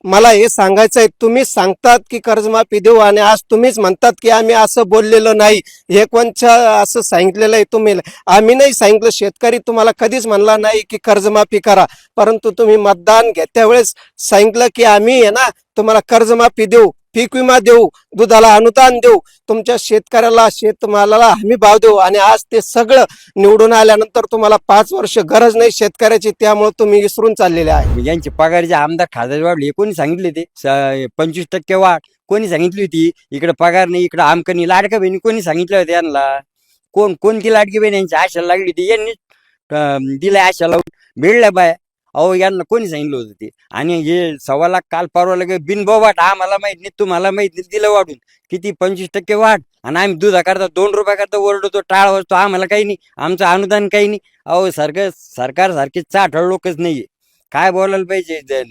मला हे सांगायचं आहे, तुम्ही सांगतात की कर्जमाफी देऊ आणि आज तुम्हीच म्हणतात की आम्ही असं बोललेलो नाही. हे कोणच्या असं सांगितलेलं आहे तुम्ही? आम्ही नाही सांगितलं. शेतकरी तुम्हाला कधीच म्हणला नाही की कर्जमाफी करा, परंतु तुम्ही मतदान घेत्या वेळेस सांगितलं की आम्ही आहे ना तुम्हाला कर्जमाफी देऊ, पीक विमा देऊ, दुधाला अनुदान देऊ, तुमच्या शेतकऱ्याला शेतमालाला हमी भाव देऊ. आणि आज ते सगळं निवडून आल्यानंतर तुम्हाला 5 वर्ष गरज नाही शेतकऱ्याची, त्यामुळे तुम्ही विसरून चाललेले आहे. यांची पगारचे आमदार खासदार वाढले कोणी सांगितले ते 25% वाढ कोणी सांगितली होती? इकडे पगार नाही, इकडे आमकनी लाडक्या बहिणी कोणी सांगितलं होतं यांना? कोणती लाडकी बहीण यांची आशा लागली होती? यांनी दिल्या आशा लावून मिळल्या बाया. अहो यांना कोणी सांगितलं होतं ते? आणि हे 1.25 लाख काल परवा लगे बिनबोबाट आम्हाला माहित नाही तुम्हाला माहित नाही दिलं वाढून किती 25% वाढ. आणि आम्ही दुधा करता 2 रुपया करता ओरडतो, टाळ वाजतो, आम्हाला काही नाही, आमचं अनुदान काही नाही. अहो सरकार सारखे चाठळ लोकच नाहीये. काय बोलायला पाहिजे?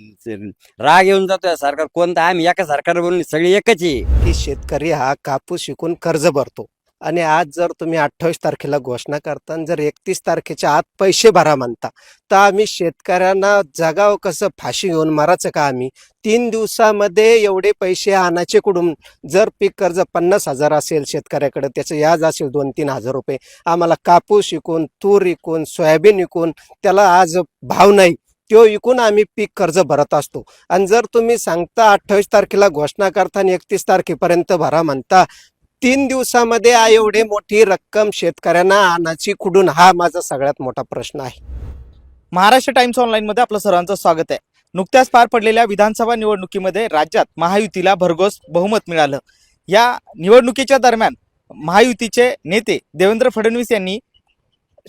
राग येऊन जातोय सरकार कोणतं. आम्ही एका सरकार बोलून सगळे एकच आहे. की शेतकरी हा कापूस विकून कर्ज भरतो आणि आज जर तुम्ही 28 तारखेला घोषणा करता आणि जर 31 तारखेच्या आत पैसे भरा म्हणता, तर आम्ही शेतकऱ्यांना जगावं कसं? फाशी घेऊन मारायचं का आम्ही? 3 दिवसामध्ये एवढे पैसे आणायचे कुठून? जर पीक कर्ज 50,000 असेल शेतकऱ्याकडे, त्याचं व्याज असेल 2-3 हजार रुपये, आम्हाला कापूस विकून, तूर विकून, सोयाबीन विकून त्याला आज भाव नाही, तो विकून आम्ही पीक कर्ज भरत असतो. आणि जर तुम्ही सांगता 28 तारखेला घोषणा करता आणि 31 तारखेपर्यंत भरा म्हणता, 3 दिवसामध्ये एवढी मोठी रक्कम शेतकऱ्यांना आणायची कुठून? हा माझा सगळ्यात मोठा प्रश्न आहे. महाराष्ट्र टाइम्स ऑनलाईन मध्ये आपलं सर्वांचं स्वागत आहे. नुकत्याच पार पडलेल्या विधानसभा निवडणुकीमध्ये राज्यात महायुतीला भरघोस बहुमत मिळालं. या निवडणुकीच्या दरम्यान महायुतीचे नेते देवेंद्र फडणवीस यांनी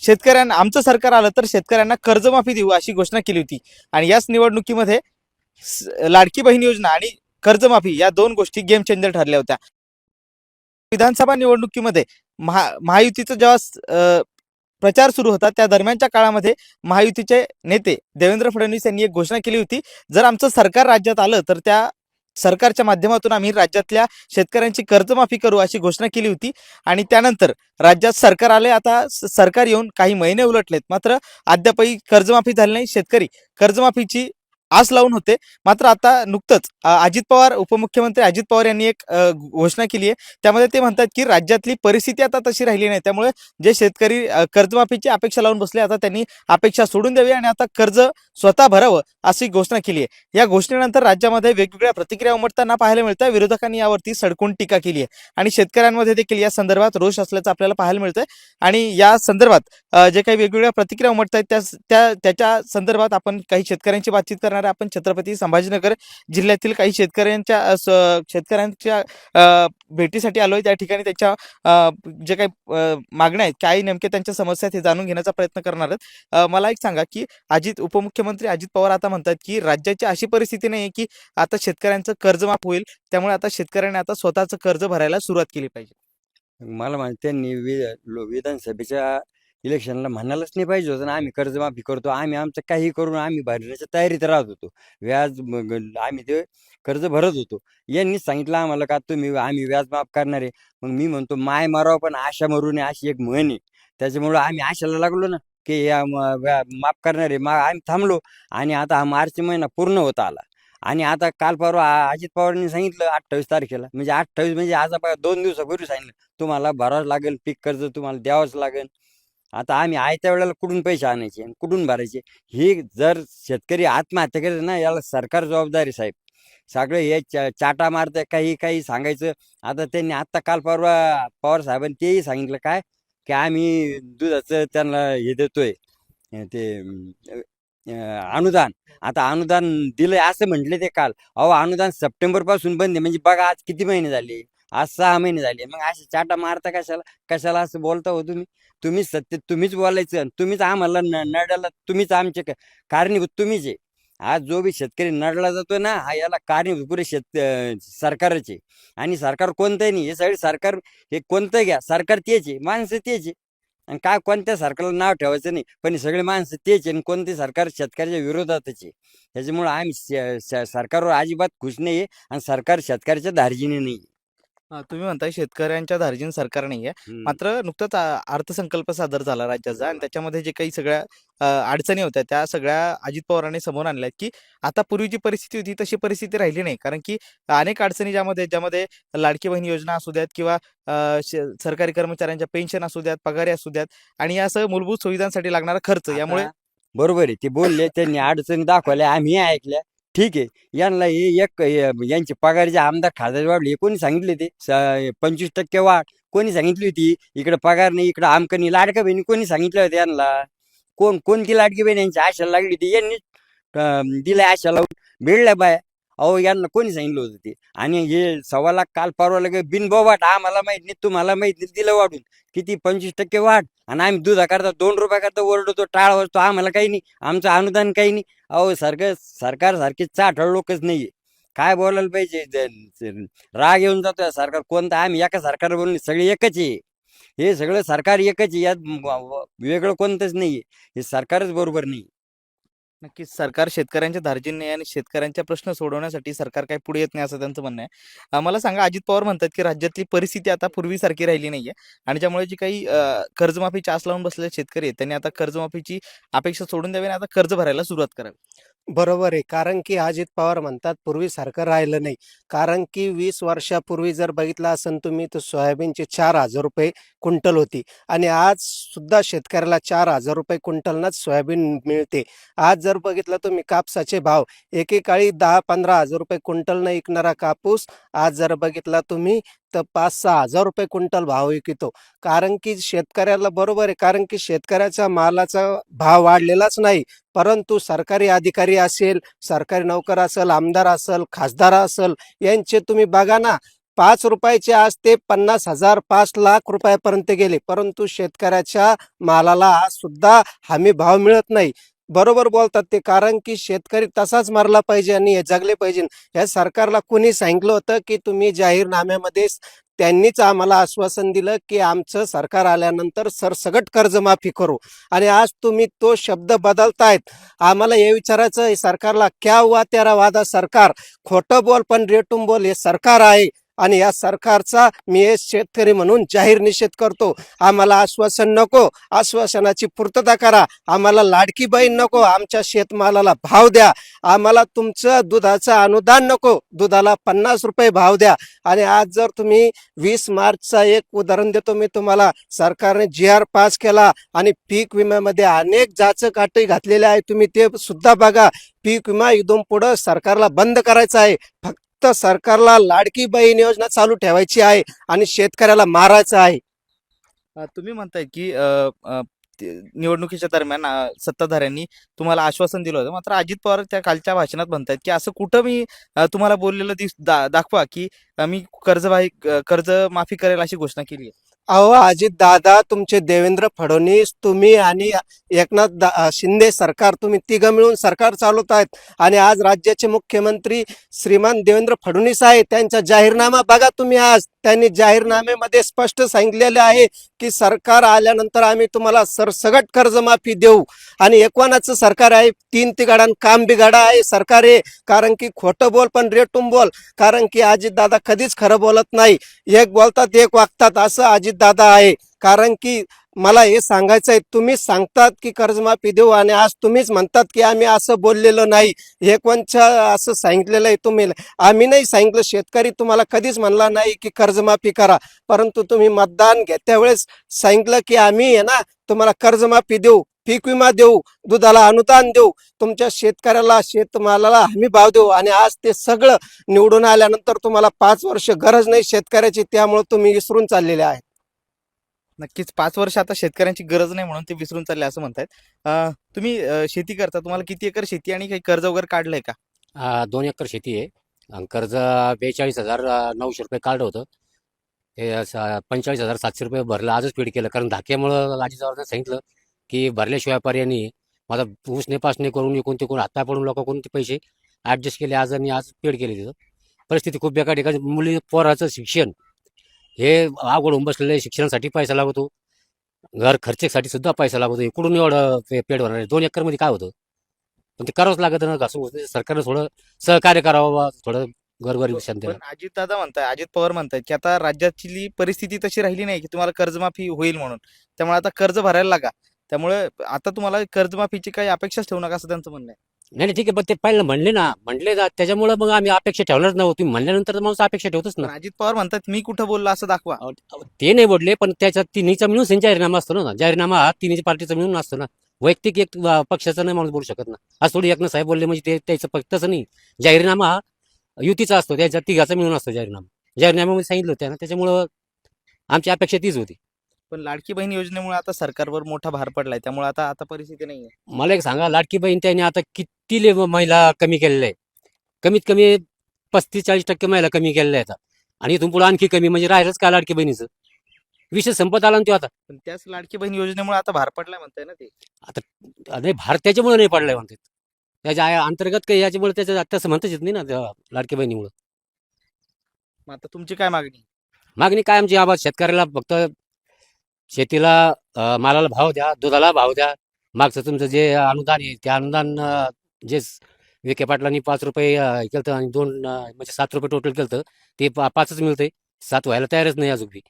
शेतकऱ्यांना, आमचं सरकार आलं तर शेतकऱ्यांना कर्जमाफी देऊ अशी घोषणा केली होती. आणि याच निवडणुकीमध्ये लाडकी बहीण योजना आणि कर्जमाफी या दोन गोष्टी गेम चेंजर ठरल्या होत्या. विधानसभा निवडणुकीमध्ये महायुतीचं जेव्हा प्रचार सुरू होता त्या दरम्यानच्या काळामध्ये महायुतीचे नेते देवेंद्र फडणवीस यांनी एक घोषणा केली होती, जर आमचं सरकार राज्यात आलं तर त्या सरकारच्या माध्यमातून आम्ही राज्यातल्या शेतकऱ्यांची कर्जमाफी करू अशी घोषणा केली होती. आणि त्यानंतर राज्यात सरकार आले. आता सरकार येऊन काही महिने उलटलेत, मात्र अद्यापही कर्जमाफी झाली नाही. शेतकरी कर्जमाफीची आस लावून होते. मात्र आता नुकतंच अजित पवार, उपमुख्यमंत्री अजित पवार यांनी एक घोषणा केली आहे. त्यामध्ये ते म्हणतात की राज्यातली परिस्थिती आता तशी राहिली नाही, त्यामुळे जे शेतकरी कर्जमाफीची अपेक्षा लावून बसले, आता त्यांनी अपेक्षा सोडून द्यावी आणि आता कर्ज स्वतः भरावं अशी घोषणा केली आहे. या घोषणेनंतर राज्यामध्ये वेगवेगळ्या प्रतिक्रिया उमटताना पाहायला मिळतं. विरोधकांनी यावरती सडकून टीका केली आहे आणि शेतकऱ्यांमध्ये देखील या संदर्भात रोष असल्याचं आपल्याला पाहायला मिळतंय. आणि या संदर्भात जे काही वेगवेगळ्या प्रतिक्रिया उमटत आहेत त्याच्या संदर्भात आपण काही शेतकऱ्यांची बातचीत करणार. आपण छत्रपती संभाजीनगर जिल्ह्यातील काही शेतकऱ्यांच्या भेटीसाठी आलोय. त्या ठिकाणी त्यांच्या जे काही मागण्या आहेत, काही नेमके त्यांच्या समस्या आहेत हे जाणून घेण्याचा प्रयत्न करणार आहेत. मला एक सांगा की उपमुख्यमंत्री अजित पवार आता म्हणतात की राज्याची अशी परिस्थिती नाही की आता शेतकऱ्यांचं कर्ज माफ होईल, त्यामुळे आता शेतकऱ्यांनी आता स्वतःचं कर्ज भरायला सुरुवात केली पाहिजे. मला माहिती त्यांनी विधानसभेच्या इलेक्शनला म्हणायलाच नाही पाहिजे होतं ना, आम्ही कर्जमाफी करतो, आम्ही आमचं काही करून आम्ही भरण्याच्या तयारीत राहत होतो. व्याज आम्ही ते कर्ज भरत होतो. यांनीच सांगितलं आम्हाला का आम्ही व्याज माफ करणार आहे. मग मी म्हणतो माय मारावं पण आशा मरू नये अशी एक म्हण आहे. त्याच्यामुळं आम्ही आशाला लागलो ना की या माफ करणार आहे. मग आम्ही थांबलो आणि आता हा मार्च महिना पूर्ण होत आला. आणि आता काल परवा अजित पवारांनी सांगितलं 28 तारखेला, म्हणजे 28 म्हणजे आज बघा 2 दिवसापूर्वी सांगितलं तुम्हाला भरावं लागेल, पीक कर्ज तुम्हाला द्यावंच लागेल. आता आम्ही आयत्या वेळेला कुठून पैसे आणायचे आणि कुठून भरायचे? ही जर शेतकरी आत्महत्या केली ना, याला सरकार जबाबदारी साहेब. सगळे हे चाटा मारते, काही काही सांगायचं. आता त्यांनी आत्ता काल परवा पवार साहेबांनी तेही सांगितलं काय की आम्ही दुधाचं त्यांना हे देतोय ते अनुदान. आता अनुदान दिलंय असं म्हटले ते काल. अहो अनुदान सप्टेंबर पासून बंद आहे, म्हणजे बघा आज किती महिने झाले? आज 6 महिने झाले. मग असे चाटा मारता कशाला? कशाला असं बोलता हो तुम्ही? तुम्हीच सत्य, तुम्हीच बोलायचं आणि तुम्हीच आम्हाला नडायला, तुम्हीच आमचे कारणीभूत तुम्हीच आहे. आज जो बी शेतकरी नडला जातोय ना, हा याला कारणीभूत पुरे सरकारच आहे. आणि सरकार कोणतंही नाही, हे सगळे सरकार, हे कोणतं घ्या सरकार तेच आहे, माणसं तेच आहे. आणि काय कोणत्या सरकारला नाव ठेवायचं नाही, पण हे सगळे माणसं तेच आहे आणि कोणते सरकार शेतकऱ्याच्या विरोधातच आहे. त्याच्यामुळं आम्ही सरकारवर अजिबात खुश नाही आहे आणि सरकार शेतकऱ्याच्या धार्जिने नाही. तुम्ही म्हणताय शेतकऱ्यांच्या धार्जिन सरकार नाहीये. हम्म. मात्र नुकताच अर्थसंकल्प सादर झाला राज्याचा आणि त्याच्यामध्ये जे काही सगळ्या अडचणी होत्या त्या सगळ्या अजित पवारांनी समोर आणल्यात, की आता पूर्वी जी परिस्थिती होती तशी परिस्थिती राहिली नाही. कारण की अनेक अडचणी ज्यामध्ये लाडकी बहीण योजना असू द्यात किंवा सरकारी कर्मचाऱ्यांच्या पेन्शन असू द्यात, पगारी असू द्यात आणि असं मूलभूत सुविधांसाठी लागणारा खर्च यामुळे आता बरोबर आहे ते बोलले, त्यांनी अडचणी दाखवल्या, आम्ही ऐकल्या. ठीक आहे, यांना हे यांची पगाराचे आमदार खासदार वाढले, हे कोणी सांगितले ते 25% वाढ कोणी सांगितली होती? इकडे पगार नाही, इकडे आमकं नाही. लाडक्या बहिणी कोणी सांगितलं होतं यांना? कोणती लाडकी बहीण यांची आशा लागली होती? यांनी दिल्या आशा लावून मिळल्या बाया. अहो, यांना कोणी सांगितलं होतं ते? आणि हे 1.25 लाख काल परवा लगे बिनबोबाट, आम्हाला माहित नाही, तुम्हाला माहित नाही, दिलं वाढून. किती 25% वाढ. आणि आम्ही दुधाकरता 2 रुपयाकरता ओरडतो, टाळ वाजतो, आम्हाला काही नाही, आमचं अनुदान काही नाही. अहो, सरकार सारखी चाठळ लोकच नाहीये. काय बोलायला पाहिजे? राग येऊन जातोय सरकार कोणतं. आम्ही एका सरकार बोलले, सगळे एकच आहे. हे सगळं सरकार एकच आहे, यात वेगळं कोणतंच नाहीये. हे सरकारच बरोबर नाही. नक्कीच सरकार शेतकऱ्यांच्या धार्जिन नाही आणि शेतकऱ्यांचे प्रश्न सोडवण्यासाठी सरकार काही पुढे येत नाही असं त्यांचं म्हणणं आहे. मला सांगा अजित पवार म्हणतात की राज्यातली परिस्थिती आता पूर्वीसारखी राहिली नाहीये आणि त्यामुळे जी काही कर्जमाफीची आस लावून बसलेले शेतकरी आहेत त्यांनी आता कर्जमाफीची अपेक्षा सोडून द्यावी आणि आता कर्ज भरायला सुरुवात करावी. बरोबर आहे. कारण की अजित पवार म्हणतात पूर्वीसारखं राहिलं नाही. कारण की 20 वर्षापूर्वी जर बघितलं असेल तुम्ही तर सोयाबीनचे ₹4,000 क्विंटल होती आणि आज सुद्धा शेतकऱ्याला ₹4,000 क्विंटलनंच सोयाबीन मिळते. आज जर बघितलं तुम्ही कापसाचे भाव एकेकाळी ₹10,000-15,000 क्विंटलनं विकणारा कापूस आज जर बघितला तुम्ही तर ₹5,000-6,000 क्विंटल भाव विकतो. कारण की शेतकऱ्याला बरोबर आहे. कारण की शेतकऱ्याच्या मालाचा भाव वाढलेलाच नाही. परंतु सरकारी अधिकारी असेल, सरकारी नोकर असेल, आमदार असेल, खासदार असेल, यांचे तुम्ही बघा ना, ₹5 आज ते 50,000, ₹5,00,000 गेले. परंतु शेतकऱ्याच्या मालाला आज सुद्धा हमी भाव मिळत नाही. बरोबर बोलतात ते. कारण की शेतकरी तसाच मरला पाहिजे आणि हे जगले पाहिजे. या सरकारला कोणी सांगितलं होतं, की तुम्ही जाहीरनाम्यामध्ये त्यांनीच आम्हाला आश्वासन दिलं, की आमचं सरकार आल्यानंतर सरसकट कर्जमाफी करू आणि आज तुम्ही तो शब्द बदलतायत. आम्हाला हे विचारायचं आहे सरकारला, क्या हुआ तेरा वादा सरकार? खोटं बोल पण रेटून बोल हे सरकार आहे आणि या सरकारचा मी एक शेतकरी म्हणून जाहीर निषेध करतो. आम्हाला आश्वासन नको, आश्वासनाची पूर्तता करा. आम्हाला लाडकी बहीण नको, आमच्या शेतमालाला भाव द्या. आम्हाला तुमचं दुधाचं अनुदान नको, दुधाला ₹50 भाव द्या. आणि आज जर तुम्ही 20 मार्चचा एक उदाहरण देतो मी तुम्हाला. सरकारने GR पास केला आणि पीक विम्यामध्ये अनेक जाचक अटी घातलेल्या आहे. तुम्ही ते सुद्धा बघा. पीक विमा इथून पुढं सरकारला बंद करायचा आहे. फक्त सरकारला लाडकी बहीण योजना चालू ठेवायची आहे आणि शेतकऱ्याला मारायचं आहे. तुम्ही म्हणताय की निवडणुकीच्या दरम्यान सत्ताधाऱ्यांनी तुम्हाला आश्वासन दिलं होतं. मात्र अजित पवार त्या कालच्या भाषणात म्हणतायत की असं कुठं मी तुम्हाला बोललेलं दाखवा की मी कर्ज माफी करेल अशी घोषणा केली आहे. अहो अजित दादा, तुमचे देवेंद्र फडणवीस, तुम्ही आणि एकनाथ शिंदे सरकार, तुम्ही तिघं मिळून सरकार चालवतायत आणि आज राज्याचे मुख्यमंत्री श्रीमान देवेंद्र फडणवीस आहे. त्यांचा जाहीरनामा बघा तुम्ही. आज त्यांनी जाहीरनाम्यामध्ये स्पष्ट सांगितलेले आहे की सरकार आल्यानंतर आम्ही तुम्हाला सरसगट कर्जमाफी देऊ. आणि एकवानाचं सरकार आहे, 3 तिघाडां काम बिघाडा आहे सरकार आहे. कारण की खोटं बोल पण रेटून बोल. कारण की अजित दादा कधीच खरं बोलत नाही. एक बोलतात एक वागतात असं अजित दादा आहे. कारण की मला हे सांगायचं आहे, तुम्ही सांगतात की कर्जमाफी देऊ आणि आज तुम्हीच म्हणतात की आम्ही असं बोललेलो नाही. हे कोणच्या असं सांगितलेलं आहे तुम्ही? आम्ही नाही सांगितलं. शेतकरी तुम्हाला कधीच म्हणला नाही की कर्जमाफी करा. परंतु तुम्ही मतदान घेत्या वेळेस सांगितलं की आम्ही आहे ना तुम्हाला कर्जमाफी देऊ, पीक विमा देऊ, दुधाला अनुदान देऊ, तुमच्या शेतकऱ्याला शेतमालाला हमी भाव देऊ. आणि आज ते सगळं निवडून आल्यानंतर तुम्हाला 5 वर्ष गरज नाही शेतकऱ्याची, त्यामुळे तुम्ही विसरून चाललेले आहे. नक्कीच 5 वर्ष आता शेतकऱ्यांची गरज नाही म्हणून ते विसरून चालले असं म्हणतायत. तुम्ही शेती करता, तुम्हाला किती एकर शेती आणि काही कर्ज वगैरे काढलंय का? 2 एकर शेती आहे आणि कर्ज 42,900 काढलं होतं. ते 45,700 भरलं. आजच पेड केलं कारण धाक्यामुळं अजितदादांनी सांगितलं की भरल्याशिवाय पर्याय नाही. माझा उसने पासने करून इकून तिकून हातपाय पडून लोकांकडून ते पैसे ॲडजस्ट केले आज आणि आज पेड केले. तिथं परिस्थिती खूप बेकार आहे. मुली पोराचं शिक्षण हे अवघड होऊन बसलेलं आहे. शिक्षणासाठी पैसा लागतो, घर खर्चासाठी सुद्धा पैसा लागतो. इकडून एवढं पेड होणार आहे. 2 एकरमध्ये काय होतं? पण ते करावंच लागतं ना. घासून सरकारनं थोडं सहकार्य करावं, थोडं गोरगरीब जनतेला. पण अजित दादा म्हणताय, अजित पवार म्हणतायत की आता राज्यातली परिस्थिती तशी राहिली नाही की तुम्हाला कर्जमाफी होईल म्हणून, त्यामुळे आता कर्ज भरायला लागा, त्यामुळे आता तुम्हाला कर्जमाफीची काही अपेक्षाच ठेवू नका असं त्यांचं म्हणणं आहे. नाही नाही, ठीक आहे, पण ते पहिलं म्हणले ना, त्याच्यामुळे मग आम्ही अपेक्षा ठेवणारच नव्हतो. तुम्ही म्हणल्यानंतर तर माणूस अपेक्षा ठेवतच ना. पण अजित पवार म्हणतात मी कुठं बोललो असं दाखवा. ते नाही बोलले, पण त्याच्यात तिन्हीचा मिळून जाहीरनामा असतो ना. जाहीरनामा हा तिन्ही पार्टीचा मिळून असतो ना. वैयक्तिक एक पक्षाचा नाही माणूस बोलू शकत ना. आज थोडी एकनं साहेब बोलले म्हणजे ते त्याचं पक्षाचं नाही. जाहीरनामा हा युतीचा असतो, त्याच्या तिघाचा मिळून असतो जाहीरनामा. जाहीरनाम्यामध्ये सांगितलं होतं ना, त्याच्यामुळं आमची अपेक्षा तीच होती. पण लाडकी बहीण योजनेमुळे आता सरकारवर मोठा भार पडलाय, त्यामुळे आता आता परिस्थिती नाहीये. मला एक सांगा, लाडकी बहीण त्याने आता किती महिला कमी केलेल्या आहे? कमीत कमी 35-40% महिला कमी केलेल्या आहेत. आणि इथून पुढे आणखी कमी, म्हणजे राहिलंच का लाडकी बहिणीचं? विषय संपत आला ना तो आता. पण त्याच लाडकी बहीण योजनेमुळे आता भार पडलाय म्हणताय ना ते. नाही, भारत त्याच्यामुळे नाही पडलाय म्हणतात. त्याच्या अंतर्गत काही याच्यामुळे त्याचं तसं म्हणताच येत नाही ना, त्या लाडकी बहिणीमुळे. मग आता तुमची काय मागणी? मागणी काय आमची? आवाज शेतकऱ्याला फक्त शेतीला मालाला भाव द्या, दुधाला भाव द्या. मागचं तुमचं जे अनुदान आहे, ते अनुदान जे विखे पाटलांनी 5 रुपये केलं आणि 2 म्हणजे 7 रुपये टोटल केलं, ते 5च मिळतंय. 7 व्हायला तयारच नाही अजून बी.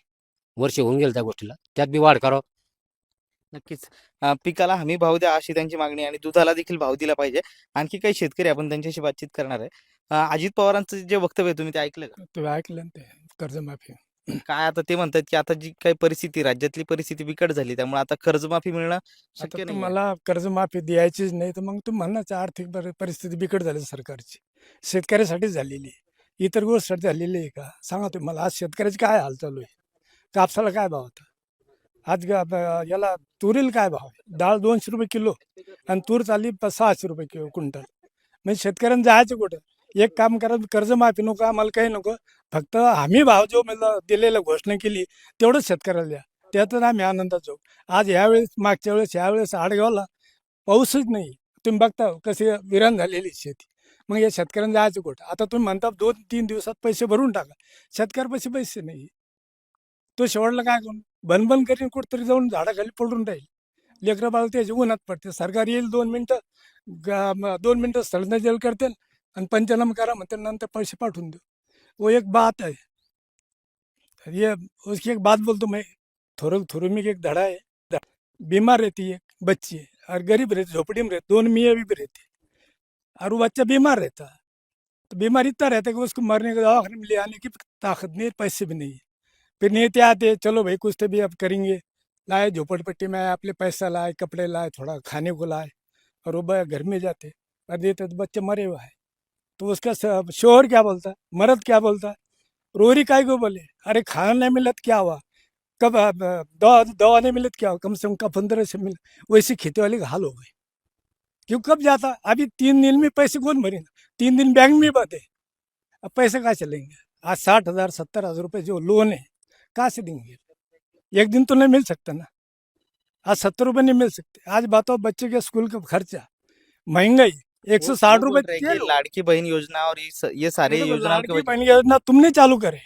वर्ष होऊन गेलं त्या गोष्टीला, त्यात बी वाढ करावं. नक्कीच. पिकाला हमी भाव द्या अशी त्यांची मागणी, आणि दुधाला देखील भाव दिला पाहिजे. आणखी काही शेतकरी आपण त्यांच्याशी बातचीत करणार आहे. अजित पवारांचं जे वक्तव्य आहे, तुम्ही ते ऐकलं का? तुम्ही ऐकलं ना ते कर्जमाफी. काय आता ते म्हणतात की आता जी काही परिस्थिती, राज्यातली परिस्थिती बिकट झाली, त्यामुळे आता कर्जमाफी मिळणं आता शक्य नाही. तुम्हाला कर्जमाफी द्यायचीच नाही तर मग तुम्ही म्हणणार आर्थिक परिस्थिती बिकट झाली सरकारची. शेतकऱ्यासाठीच झालेली आहे. इतर गोष्टीसाठी झालेली आहे का? सांगा तुम्ही मला. आज शेतकऱ्याची काय हाल चालू आहे? कापसाला काय भाव होता? आज याला तुरीला काय भाव आहे? डाळ 200 रुपये किलो आणि तूर चालली 600 रुपये किलो क्विंटल. म्हणजे शेतकऱ्यांना जायचं कुठं? एक काम करा, कर्जमाफी नको, आम्हाला काही नको. फक्त हमी भाव जो मला दिलेला घोषणा केली तेवढंच शेतकऱ्याला द्या. त्यातून आम्ही आनंदात जाऊ. आज ह्यावेळेस, मागच्या वेळेस, ह्यावेळेस आडगावला पाऊसच नाही. तुम्ही बघता कशी विरान झालेली शेती. मग या शेतकऱ्यांना जायचं कुठं? आता तुम्ही म्हणता 2-3 दिवसात पैसे भरून टाका. शेतकऱ्यापाशी पैसे नाही. तो शेवटला काय करून बनबन करीन, कुठतरी जाऊन झाडाखाली पडून राहील. लेकरं बाळ त्याच्या उन्हात पडते. सरकार येईल 2 मिनिटं, 2 मिनिटं स्थळना जेल करते आणि पंचनामा करा म्हणते, नंतर पैसे पाठवून देऊ. वो एक बात है, ये उसकी एक बात बोलतो मैं. थोरू में एक धड़ा है. बीमार रहती है बच्ची, और गरीब रहती, झोपड़ी में रहती, 2 मियाँ भी रहती, और वो बच्चा बीमार रहता है. तो बीमार इतना रहता है कि उसको मरने के दवाखाने में ले आने की ताकत नहीं है, पैसे भी नहीं है. फिर नेते आते, चलो भाई कुछ तो भी अब करेंगे. लाए झोपड़पट्टी में, अपने पैसा लाए, कपड़े लाए, थोड़ा खाने को लाए, और वो घर में जाते और देते तो बच्चे मरे हुआ है. तो उसका शोहर क्या बोलता है, मर्द क्या बोलता है, रोरी काय को बोले, अरे खाना नहीं मिला तो क्या हुआ, कब दवा नहीं मिले तो क्या हुआ, कम से कम का 15 से मिले. वैसे खेती वाले का हाल हो गए. क्यों कब जाता? अभी 3 दिन में पैसे कौन भरेगा? 3 दिन बैंक में बंद है. अब पैसे कहाँ चलेंगे? आज 60,000 70,000 रुपये जो लोन है कहाँ से देंगे? एक दिन तो नहीं मिल सकता ना. आज 70 रुपये नहीं मिल सकते. आज बताओ, बच्चे के स्कूल का खर्चा, महंगाई, 160 वो बोल रुपये रहे हैं तेल कि हो. लाड़की बहन योजना और ये सारे देखो, योजनाओं की लाड़की वजह बहन योजना तुमने चालू करे,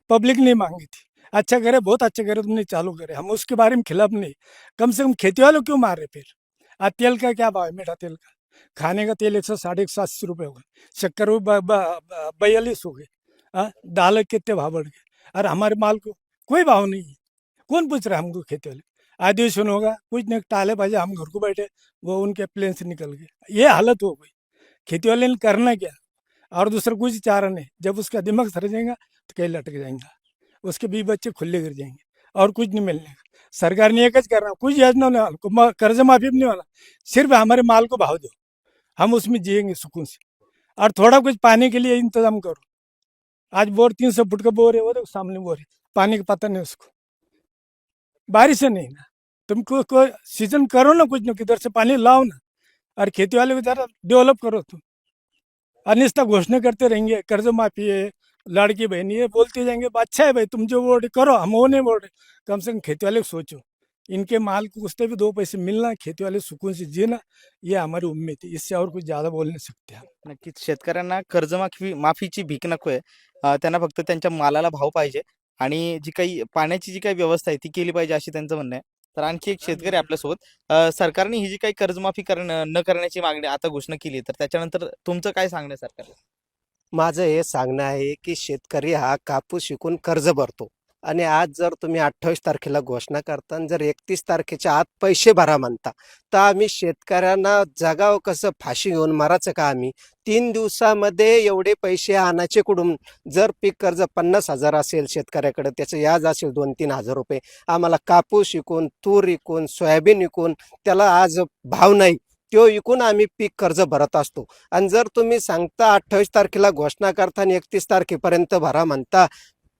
पब्लिक नहीं मांगी थी. अच्छा करे, बहुत अच्छा करे, तुमने चालू करे, हम उसके बारे में खिलाफ नहीं. कम से कम खेती वालों क्यों मार रहे? फिर आज तेल का क्या भाव है? मीठा तेल का, खाने का तेल 160-180 रुपये हो गए. शक्कर 42 हो गए. दाल कितने भाव बढ़ गए, और हमारे माल को कोई भाव नहीं है. कौन पूछ रहा है हमको? खेती वाले अधिवेशन होगा, कुछ नहीं, टाले बाजे, हम घर को बैठे, वो उनके प्लेन से निकल गए. ये हालत हो गई. खेती वाले ने करना क्या? और दूसरा कुछ चारा नहीं. जब उसका दिमाग सर जाएगा तो कहीं लटक जाएगा, उसके भी बच्चे खुले गिर जाएंगे, और कुछ नहीं मिलने का. सरकार ने एक करना, कुछ योजना नहीं वाला, कर्ज माफी भी नहीं वाला. सिर्फ हमारे माल को भाव दो, हम उसमें जिएंगे सुकून से, और थोड़ा कुछ पानी के लिए इंतजाम करो. आज बोर 300 फुट का बोर है, वो देखो सामने बोर है, पानी का पता नहीं उसको. बारिश है नहीं ना, तुमको कोई सीजन करो ना, कुछ ना किधर से पानी लाओ ना, और खेती वाले को जरा डेवलप करो तुम. अनिश्चित घोषणा करते रहेंगे, कर्ज माफी है, लाड़की बहनी है, बोलते जाएंगे. अच्छा है भाई, तुम जो बोल रहे करो, हम वो नहीं बोल रहे. कम से कम खेती वाले को सोचो, इनके माल को कुछ भी 2 पैसे मिलना, खेती वाले सुकून से जीना, ये हमारी उम्मीद है. इससे और कुछ ज्यादा बोल नहीं सकते हम. नक्कीच शेतकऱ्यांना माफीची भीक नको आहे. त्यांना फक्त त्यांच्या मालाला भाव पाहिजे, आणि जी काही पाण्याची जी काही व्यवस्था आहे ती केली पाहिजे अशी त्यांचं म्हणणं आहे. तर आणखी एक शेतकरी आपल्यासोबत. सरकारने ही जी काही कर्जमाफी न करण्याची मागणी आता घोषणा केली, तर त्याच्यानंतर तुमचं काय सांगणं आहे सरकारला? माझं हे सांगणं आहे की शेतकरी हा कापूस विकून कर्ज भरतो आणि आज जर तुम्ही 28 तारखेला घोषणा करता आणि जर 31 तारखेच्या आत पैसे भरा म्हणता, तर आम्ही शेतकऱ्यांना जगावं कसं, फाशी घेऊन मरायचं का आम्ही? 3 दिवसामध्ये एवढे पैसे आणायचे कुठून? जर पीक कर्ज 50,000 असेल शेतकऱ्याकडे, त्याचं व्याज असेल 2-3 हजार रुपये, आम्हाला कापूस विकून, तूर विकून, सोयाबीन विकून त्याला आज भाव नाही, तो विकून आम्ही पीक कर्ज भरत असतो. आणि जर तुम्ही सांगता 28 तारखेला घोषणा करता आणि 31 तारखेपर्यंत भरा म्हणता,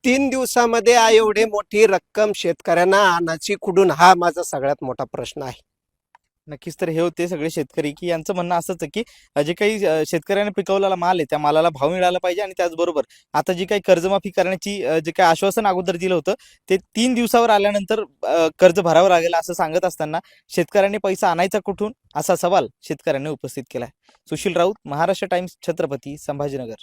3 दिवसामध्ये एवढी मोठी रक्कम शेतकऱ्यांना आणायची कुठून? हा माझा सगळ्यात मोठा प्रश्न आहे. नक्कीच. तर हे होते सगळे शेतकरी, की यांचं म्हणणं असंच आहे, की जे काही शेतकऱ्याने पिकवलेला माल आहे त्या मालाला भाव मिळाला पाहिजे आणि त्याचबरोबर आता जी काही कर्जमाफी करण्याची जे काही आश्वासन अगोदर दिलं होतं ते 3 दिवसावर आल्यानंतर कर्ज भरावं लागेल असं सांगत असताना शेतकऱ्यांनी पैसा आणायचा कुठून असा सवाल शेतकऱ्यांनी उपस्थित केलाय. सुशील राऊत, महाराष्ट्र टाइम्स, छत्रपती संभाजीनगर.